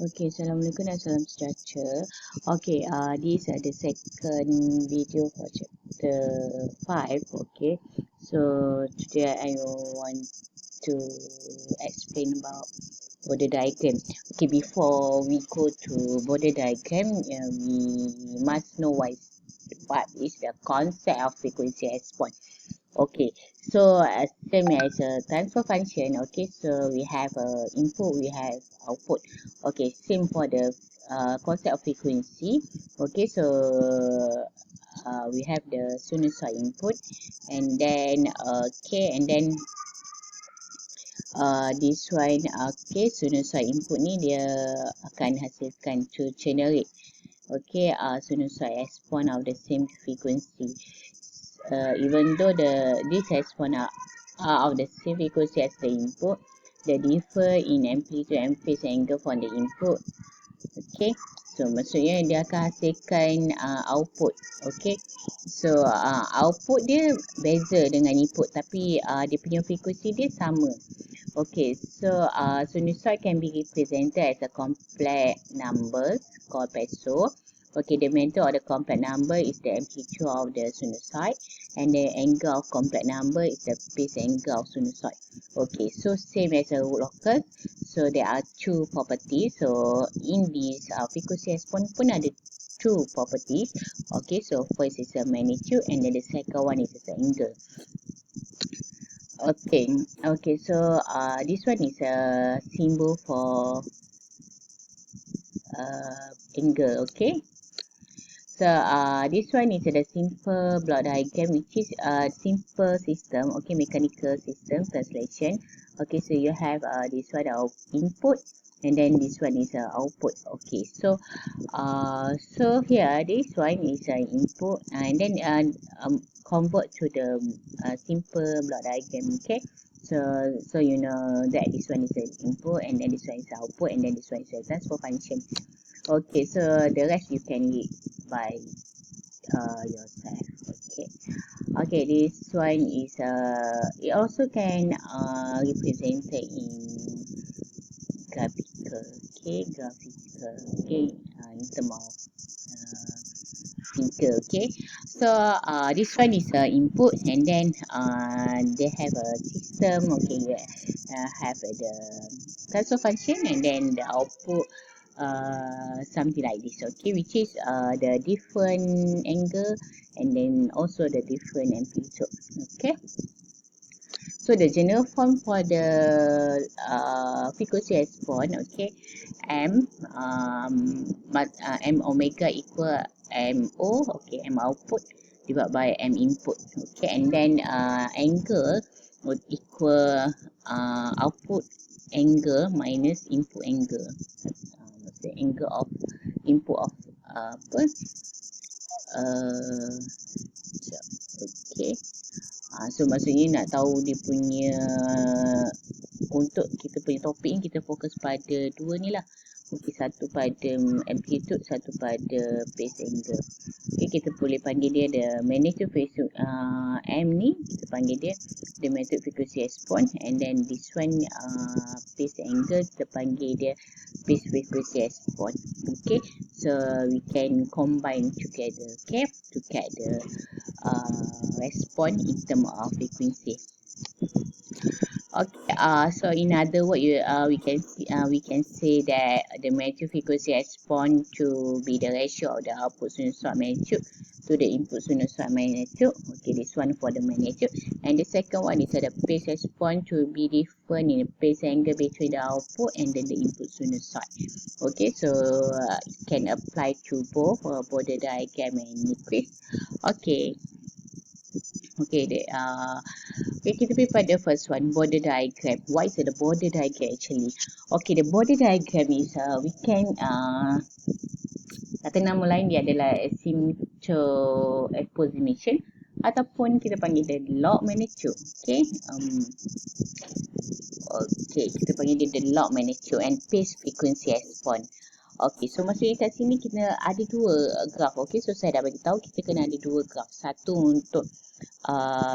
Okay, Assalamualaikum dan salam sejahtera. Okay, this is the second video for chapter 5. Okay, so today I want to explain about border diagram. Okay, before we go to border diagram, we must know what is the concept of frequency response. Okay, so same as a transfer function. Okay, so we have input, we have output. Okay, same for the concept of frequency. Okay, so we have the sinusoid input, and then and then this one sinusoid input ni dia akan hasilkan to generate sinusoid response of the same frequency. Even though this response are of the same frequency as the input, they differ in amplitude and phase angle from the input. Okay, so maksudnya dia akan hasilkan output. Okay, so output dia beza dengan input, tapi dia punya frequency dia sama. Okay, so sinusoid can be represented as a complex number called peso. Okay, the magnitude of the complex number is the amplitude of the sinusoid, and the angle of complex number is the phase angle of sinusoid. Okay, so same as a root locus. So there are two properties. So in this frequency response pun ada two properties. Okay, so first is a magnitude, and then the second one is the angle. Okay, so this one is a symbol for angle. Okay, so this one is the simple block diagram, which is a simple system. Okay, mechanical system translation. Okay, so you have this one of input, and then this one is output. Okay, so here this one is input, and then convert to the simple block diagram. Okay, so you know that this one is the input, and then this one is the output, and then this one is the transfer function. Okay, so the rest you can read by yourself. Okay, this one is it also can represented in graphical. In terms of figure. Okay, so this one is input, and then they have a system. Okay, you have the transfer function, and then the output something like this. Okay, which is the different angle, and then also the different amplitude. Okay, so the general form for the frequency response, okay, m omega equal mo, okay, m output divided by m input. Okay, and then angle would equal output angle minus input angle. The angle of input of okay, so maksudnya nak tahu dia punya, untuk kita punya topik ni kita fokus pada dua ni lah. Okay, satu pada amplitude, satu pada phase angle. Okay, kita boleh panggil dia the magnitude phase m ni kita panggil dia the magnitude frequency response, and then this one phase angle kita panggil dia phase frequency response. Okay, so we can combine together, okay, to get the response in terms of frequency. Okay, so in other words, we can say that the magnitude frequency response to be the ratio of the output sinusoid magnitude to the input sinusoid magnitude. Okay, this one for the magnitude, and the second one is the phase response to be different in the phase angle between the output and then the input sinusoid. Okay, so it can apply to both Bode diagram and Nyquist. Okay. Okay, kita pergi pada first one, Bode diagram. What is the Bode diagram actually? Okay, the Bode diagram is we can kata nama lain dia adalah asymptote approximation, ataupun kita panggil dia log magnitude. Okay, kita panggil dia the log magnitude and phase frequency response. Okay, so maksudnya kat sini kita ada dua graf. Okay, so saya dah bagi tahu kita kena ada dua graf. Satu untuk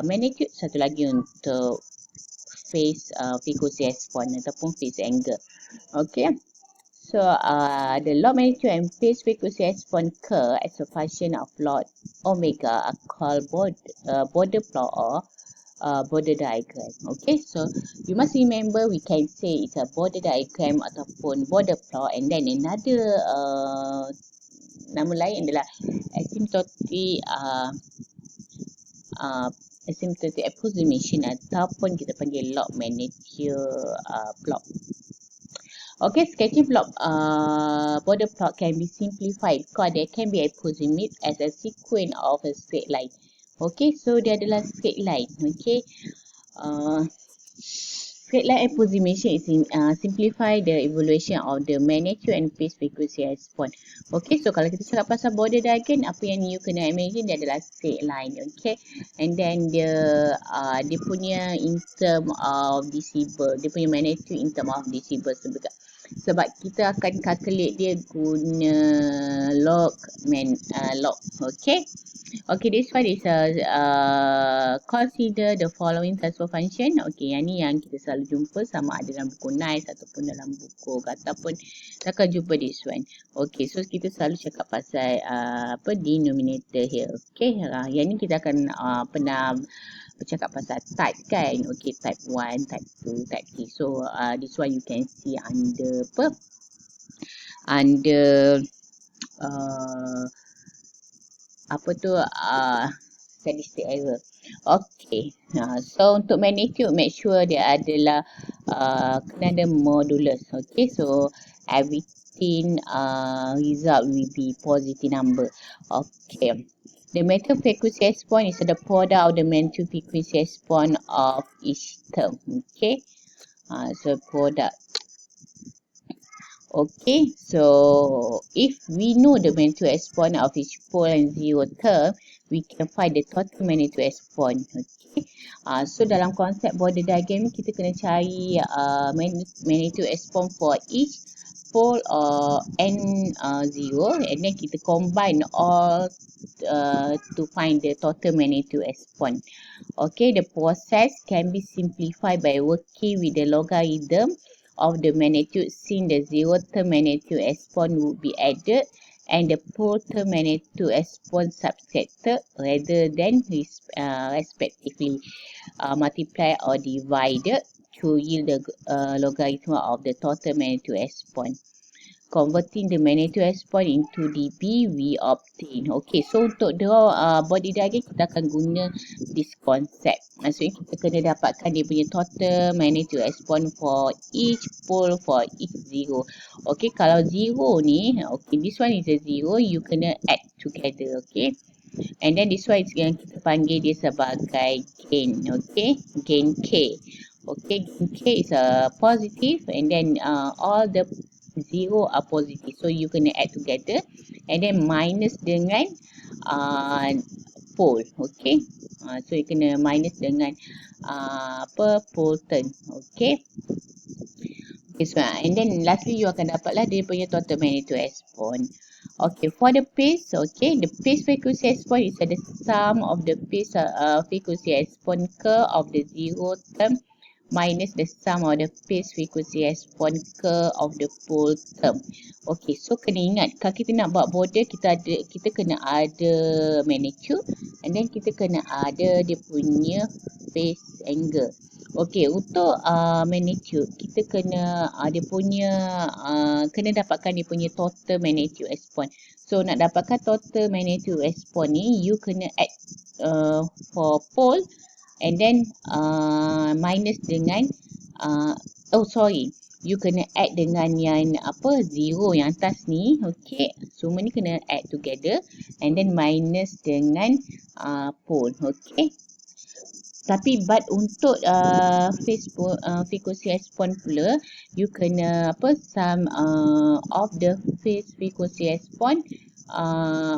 magnitude, satu lagi untuk phase frequency response ataupun phase angle. Okay, So the log magnitude and phase frequency response curve as a function of log omega are called Bode plot or Bode diagram. Okay, so you must remember we can say it's a Bode diagram ataupun Bode plot, and then another nama lain adalah asymptotic asymptotic approximation ataupun kita panggil log magnitude plot. Okay, sketching plot border plot can be simplified because they can be approximate as a sequence of a straight line. Okay, so dia adalah straight line. Okay, straight line approximation is simplify the evaluation of the magnitude and phase frequency response. Okay, so kalau kita cakap pasal border diagram, apa yang you kena imagine dia adalah straight line. Okay, and then dia punya in term of decibel, dia punya magnitude in term of decibel sebab kita akan calculate dia guna log. Okay. Okay, this one is consider the following transfer function. Okay, yang ni yang kita selalu jumpa sama ada dalam buku NICE ataupun dalam buku kata pun akan jumpa this one. Okay, so kita selalu cakap pasal denominator here. Okay, yang ni kita akan pernah bercakap pasal type kan. Okay, type 1, type 2, type 3. So this one you can see under statistic error. Okay, so untuk magnitude make sure dia adalah kena ada modulus. Okay, so everything result will be positive number. Okay, the magnitude frequency response is the product of the magnitude frequency response of each term. Okay, so product. Okay, so if we know the magnitude response of each pole and zero term, we can find the total magnitude response. Okay, so dalam konsep border diagram ni kita kena cari magnitude response for each pole n0, and then kita combine all to find the total magnitude response. Okay, the process can be simplified by working with the logarithm of the magnitude, since the zero term magnitude response would be added and the pole term magnitude response subtracted rather than respectively multiplied or divided to yield the logarithm of the total magnitude response. Converting the magnitude response into dB, we obtain. Okay, so untuk draw body diagram kita akan guna this concept. Maksudnya kita kena dapatkan dia punya total magnitude response for each pole, for each zero. Okay, kalau zero ni, okay, this one is a zero, you kena add together. Okay, and then this one is yang kita panggil dia sebagai gain. Okay, gain K. Okay, gain K is a positive, and then all the zero are positive, so you kena add together and then minus dengan pole. Okay, so you kena minus dengan pole turn. Okay, this one, and then lastly you akan dapatlah dia punya total magnitude response. Okay, for the phase, okay, the phase frequency response is the sum of the phase frequency response curve of the zero term minus the sum of the phase frequency response curve of the pole term. Okay, so kena ingat kalau kita nak buat border, kita kena ada magnitude, and then kita kena ada dia punya phase angle. Okay, untuk magnitude kita kena dia punya kena dapatkan dia punya total magnitude response. So nak dapatkan total magnitude response ni, you kena add for pole, and then minus dengan you kena add dengan yang zero yang atas ni. Okay, semua ni kena add together and then minus dengan pole. Okay, tapi but untuk phase frequency response pula, you kena sum of the phase frequency response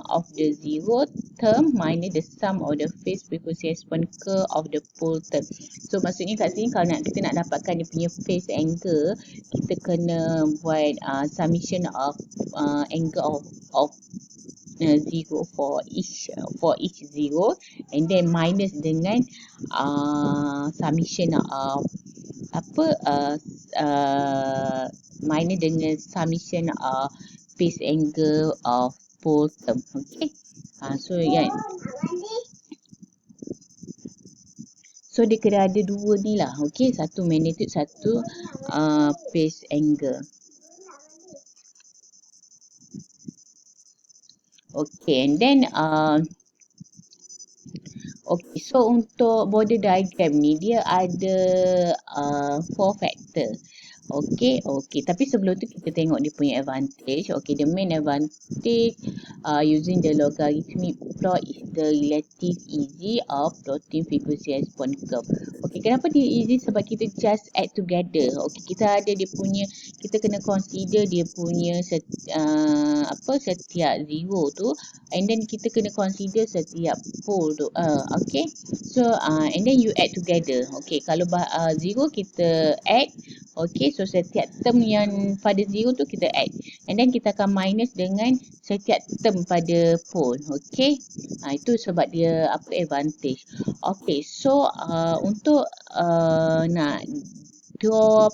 of the zero term minus the sum of the phase frequency response curve of the pole term. So maksudnya kat sini kalau kita nak dapatkan dia punya phase angle, kita kena buat summation of angle of zero for each zero, and then minus dengan summation of apa minor dengan summation phase angle of pole term. Okay. So yang so dia kena ada dua ni lah. Okay. Satu magnitude, satu phase angle. Okay. And then okay, so untuk Bode diagram ni dia ada 4 factor. Okay, okay. Tapi sebelum tu kita tengok dia punya advantage. Okay, the main advantage using the logarithmic plot is the relative easy of plotting frequency response curve. Okay, kenapa dia easy? Sebab kita just add together. Okay, kita ada dia punya, kita kena consider dia punya setiap zero tu, and then kita kena consider setiap pole tu. Okay, so and then you add together. Okay, kalau zero kita add. Okay, so setiap term yang pada zero tu kita add. And then kita akan minus dengan setiap term pada pole. Okay, itu sebab dia advantage. Okay, so untuk nak draw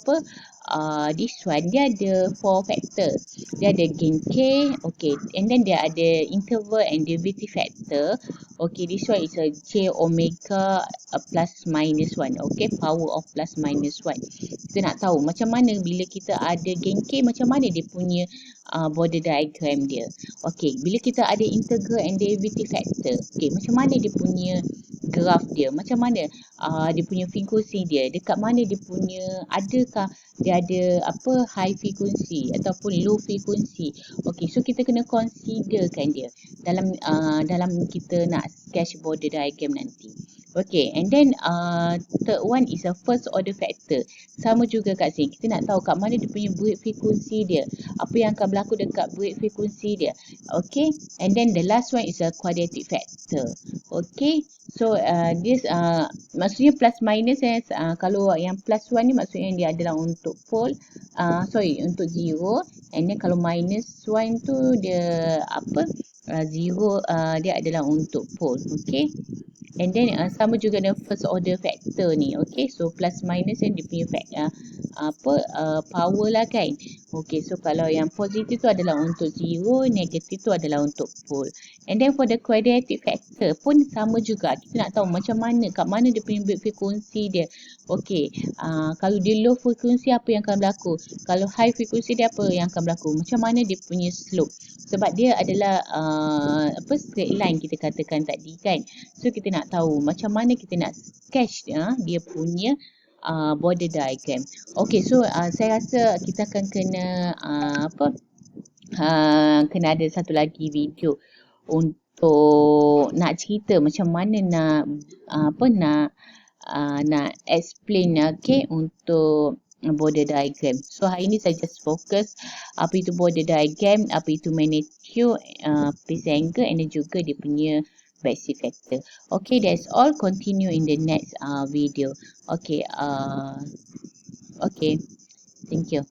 this one, dia ada 4 factor. Dia ada gain K, okay, and then dia ada interval and derivative factor. Okay, this one is a J omega plus minus 1. Okay, power of plus minus 1. Kita nak tahu macam mana bila kita ada gain K, macam mana dia punya Bode diagram dia. Okay, bila kita ada integral and derivative factor, okay, macam mana dia punya graph dia, macam mana dia punya frequency dia, dekat mana dia punya, adakah dia ada high frequency ataupun low frequency. Okay, so kita kena considerkan dia dalam kita nak sketch Bode diagram nanti. Okay, and then third one is a first order factor. Sama juga kat sini, kita nak tahu kat mana dia punya break frequency dia, apa yang akan berlaku dekat break frequency dia. Okay, and then the last one is a quadratic factor. Okay, so this maksudnya plus minus kalau yang plus 1 ni maksudnya dia adalah untuk pole, untuk zero, and then kalau minus 1 tu dia zero, dia adalah untuk pole. Okay, and then sama juga dengan first order factor ni. Okay, so plus minus dia punya power lah kan. Okay, so kalau yang positif tu adalah untuk zero, negatif tu adalah untuk pole. And then for the quadratic factor pun sama juga. Kita nak tahu macam mana, kat mana dia punya break frequency dia. Okay, kalau dia low frequency apa yang akan berlaku, kalau high frequency dia apa yang akan berlaku, macam mana dia punya slope. Sebab dia adalah straight line kita katakan tadi kan. So kita nak tahu macam mana kita nak sketch dia punya Bode diagram. Okay, so saya rasa kita akan kena kena ada satu lagi video untuk nak cerita macam mana nak explain untuk Bode diagram. So hari ni saya just fokus apa itu Bode diagram, apa itu magnitude, phase angle, and then juga dia punya basic factor. Okay, that's all. Continue in the next video. Okay, okay, thank you.